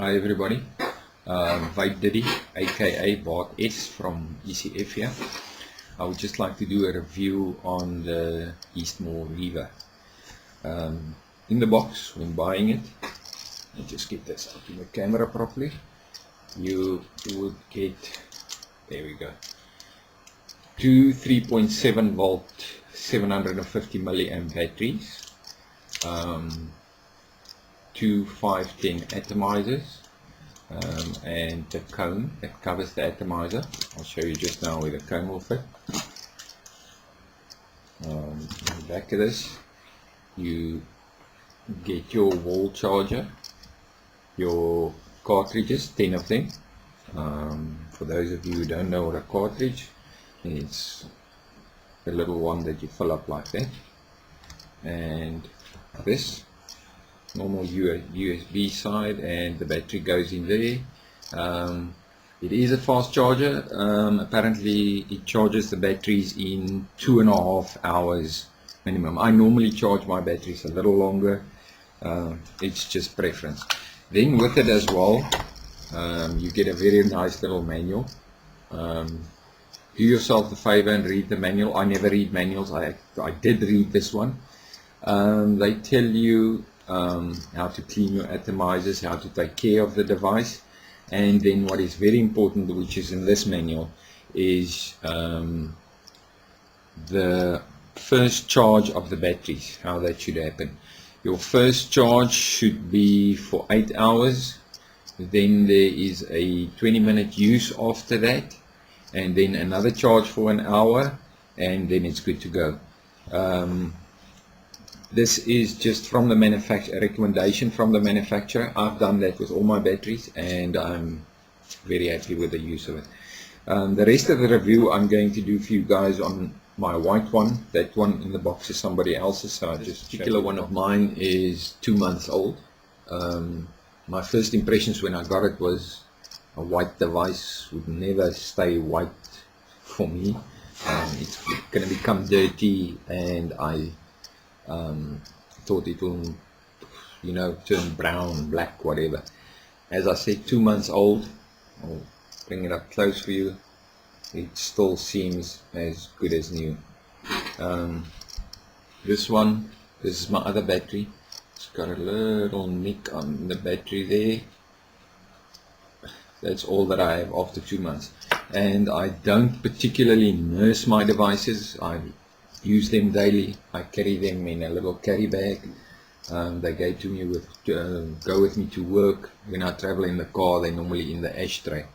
Hi everybody, Vape Diddy aka BartS from ECF here. I would just like to do a review on the EM-Riva. In the box, when buying it, let me just get this out in the camera properly, you would get, there we go, two 3.7 volt 750 milliamp batteries, two 510 atomizers, and the cone that covers the atomizer. I'll show you just now where the cone will fit. In the back of this you get your wall charger, your cartridges, 10 of them. For those of you who don't know what a cartridge is, it's the little one that you fill up like that, and this normal USB side, and the battery goes in there. It is a fast charger. Apparently it charges the batteries in 2.5 hours minimum. I normally charge my batteries a little longer. It's just preference. Then with it as well, you get a very nice little manual. Do yourself a favor and read the manual. I never read manuals. I did read this one. They tell you how to clean your atomizers, how to take care of the device, and then what is very important, which is in this manual, is the first charge of the batteries, how that should happen. Your first charge should be for 8 hours, then there is a 20-minute use after that, and then another charge for 1 hour, and then it's good to go. This is just from the manufacturer, a recommendation from the manufacturer. I've done that with all my batteries and I'm very happy with the use of it. The rest of the review I'm going to do for you guys on my white one. That one in the box is somebody else's, so this particular one of mine is 2 months old. My first impressions when I got it was a white device would never stay white for me. It's going to become dirty, and I thought it will, turn brown, black, whatever. As I said, 2 months old. I'll bring it up close for you. It still seems as good as new. This is my other battery. It's got a little nick on the battery there. That's all that I have after 2 months. And I don't particularly nurse my devices. I use them daily. I carry them in a little carry bag. They go with me to work. When I travel in the car, they're normally in the ashtray.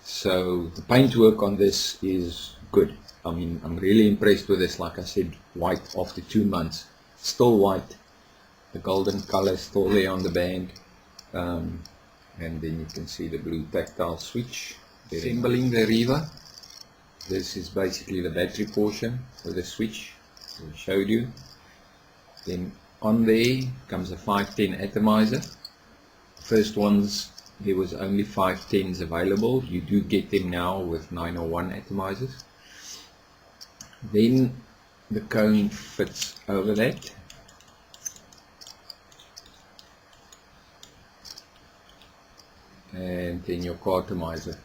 So the paint work on this is good. I mean, I'm really impressed with this. Like I said, white after 2 months, still white. The golden color is still there on the band, and then you can see the blue tactile switch. Assembling the Riva. This is basically the battery portion with the switch I showed you. Then on there comes a 510 atomizer. First ones, there was only 510s available. You do get them now with 901 atomizers. Then the cone fits over that. And then your cartomizer.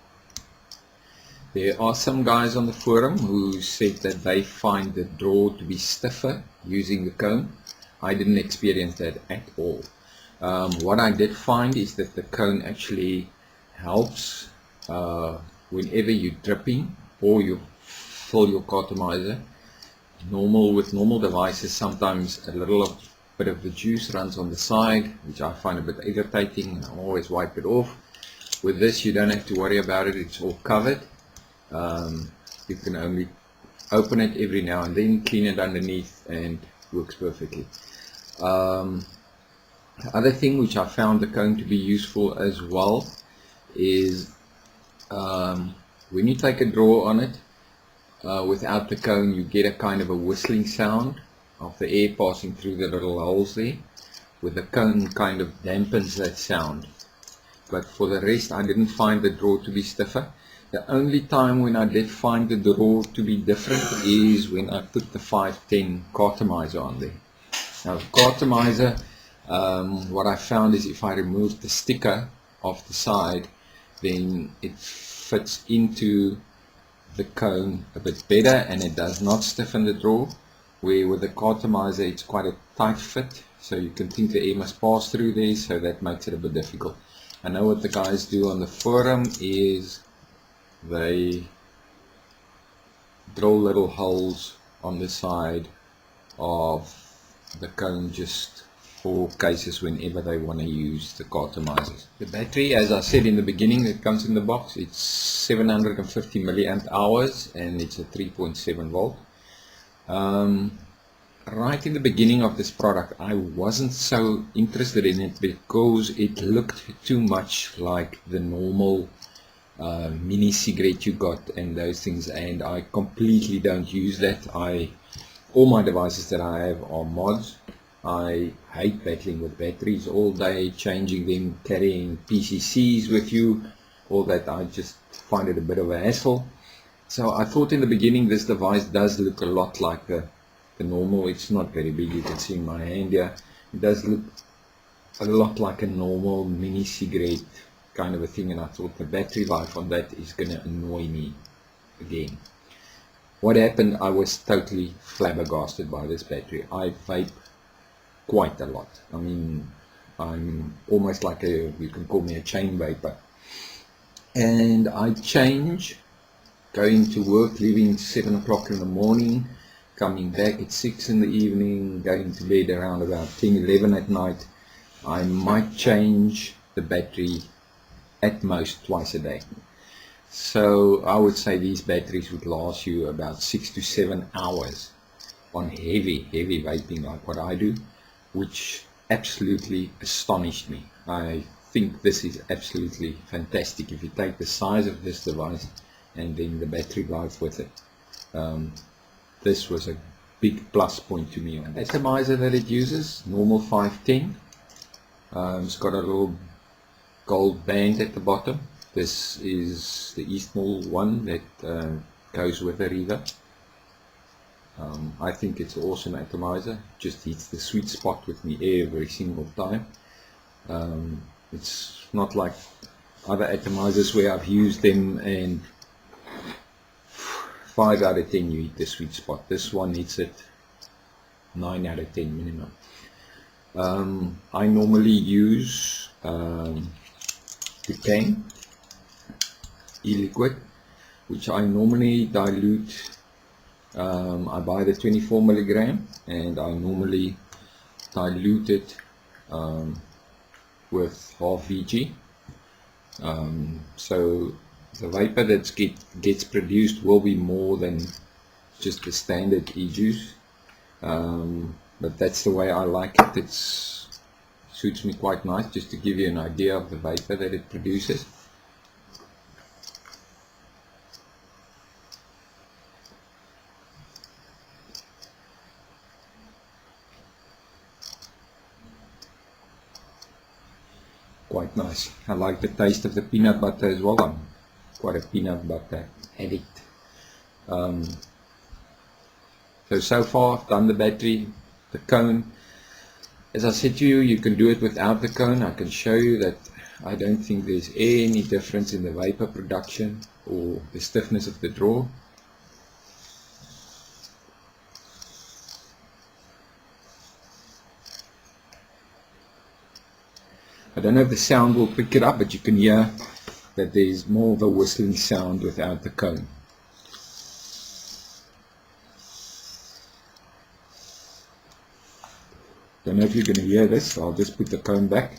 There are some guys on the forum who said that they find the draw to be stiffer using the cone. I didn't experience that at all. What I did find is that the cone actually helps whenever you're dripping or you fill your cartomizer. With normal devices, sometimes a little bit of the juice runs on the side, which I find a bit irritating. I always wipe it off. With this, you don't have to worry about it. It's all covered. You can only open it every now and then, clean it underneath, and works perfectly. The other thing which I found the cone to be useful as well is when you take a draw on it, without the cone you get a kind of a whistling sound of the air passing through the little holes there. With the cone, kind of dampens that sound. But for the rest, I didn't find the draw to be stiffer. The only time when I did find the draw to be different is when I put the 510 cartomizer on there. Now the cartomizer, what I found is if I removed the sticker of the side, then it fits into the cone a bit better and it does not stiffen the draw, where with the Cartomizer it's quite a tight fit, so you can think the air must pass through there, so that makes it a bit difficult. I know what the guys do on the forum is they drill little holes on the side of the cone just for cases whenever they want to use the Cartomizers. The battery, as I said in the beginning, it comes in the box, it's 750 milliamp hours and it's a 3.7 volt. Right in the beginning of this product I wasn't so interested in it because it looked too much like the normal mini cigarette you got and those things, and I completely don't use that. All my devices that I have are mods. I hate battling with batteries all day, changing them, carrying PCCs with you, all that. I just find it a bit of a hassle. So I thought in the beginning this device does look a lot like the normal. It's not very big, you can see in my hand here. It does look a lot like a normal mini cigarette kind of a thing, and I thought the battery life on that is going to annoy me again. What happened, I was totally flabbergasted by this battery. I vape quite a lot. I mean, I'm almost like you can call me a chain vapor. And I change, going to work, leaving 7 o'clock in the morning, coming back at 6 in the evening, going to bed around about 10, 11 at night. I might change the battery at most twice a day. So I would say these batteries would last you about 6 to 7 hours on heavy vaping like what I do, which absolutely astonished me. I think this is absolutely fantastic if you take the size of this device and then the battery life with it. This was a big plus point to me on this. Atomizer that it uses, normal 510. It's got a little gold band at the bottom. This is the Eastmall one that goes with the Riva. I think it's an awesome atomizer. Just hits the sweet spot with me every single time. It's not like other atomizers where I've used them and 5 out of 10 you hit the sweet spot. This one hits it 9 out of 10 minimum. I normally use the cane e-liquid, which I normally dilute. I buy the 24 milligram and I normally dilute it with half VG. So the vapor that gets produced will be more than just the standard e-juice, but that's the way I like it. It suits me quite nice, just to give you an idea of the vapor that it produces. Quite nice. I like the taste of the peanut butter as well. I'm quite a peanut butter addict. So far I've done the battery, the cone. As I said to you, you can do it without the cone. I can show you that I don't think there's any difference in the vapor production or the stiffness of the draw. I don't know if the sound will pick it up, but you can hear that there's more of a whistling sound without the cone. Don't know if you're going to hear this, so I'll just put the cone back.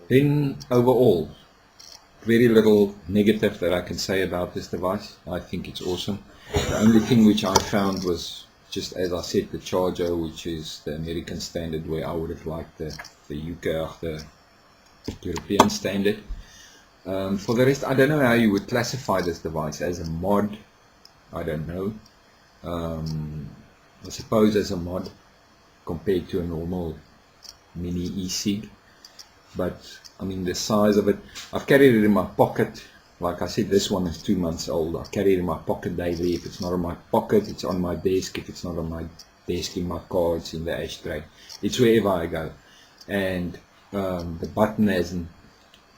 Then overall, very little negative that I can say about this device. I think it's awesome. The only thing which I found was, just as I said, the charger, which is the American standard, where I would have liked the UK or the European standard. For the rest, I don't know how you would classify this device. As a mod, I don't know. I suppose as a mod compared to a normal mini e-cig. But I mean, the size of it, I've carried it in my pocket like I said, this one is 2 months old. I carry it in my pocket daily. If it's not in my pocket, it's on my desk. If it's not on my desk, in my car, it's in the ashtray. It's wherever I go. And the button hasn't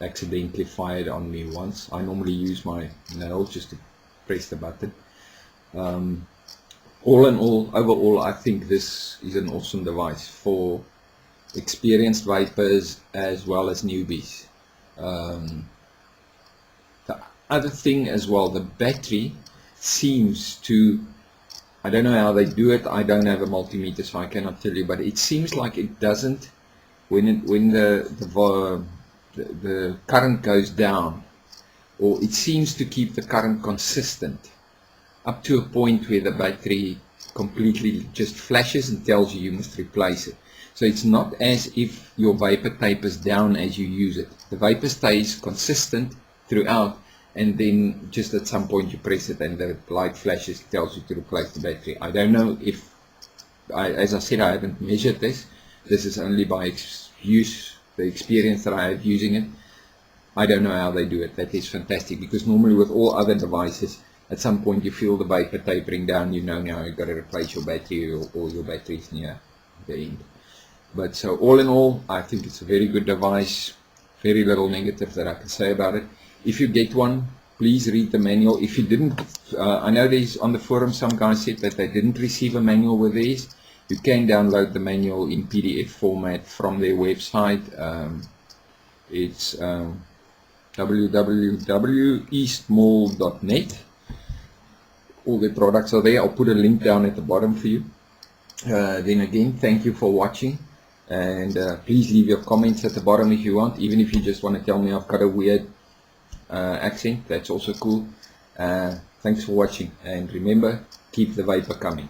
accidentally fired on me once. I normally use my nail just to press the button. All in all, overall, I think this is an awesome device for experienced vapers as well as newbies. The other thing as well, the battery seems to, I don't know how they do it, I don't have a multimeter so I cannot tell you, but it seems like it doesn't, when the current goes down, or it seems to keep the current consistent up to a point where the battery completely just flashes and tells you must replace it. So it's not as if your vapor tapers down as you use it. The vapor stays consistent throughout, and then just at some point you press it and the light flashes, tells you to replace the battery. I don't know if, as I said, I haven't measured this. This is only by the experience that I have using it. I don't know how they do it. That is fantastic, because normally with all other devices, at some point you feel the vapor tapering down, you know now you've got to replace your battery, or your battery is near the end. But so all in all, I think it's a very good device. Very little negative that I can say about it. If you get one, please read the manual. If you didn't, I know there's on the forum some guys said that they didn't receive a manual with these. You can download the manual in PDF format from their website. It's www.eastmall.net. All the products are there. I'll put a link down at the bottom for you. Then again, thank you for watching, and please leave your comments at the bottom if you want, even if you just want to tell me I've got a weird accent, that's also cool. Thanks for watching, and remember, keep the vapor coming.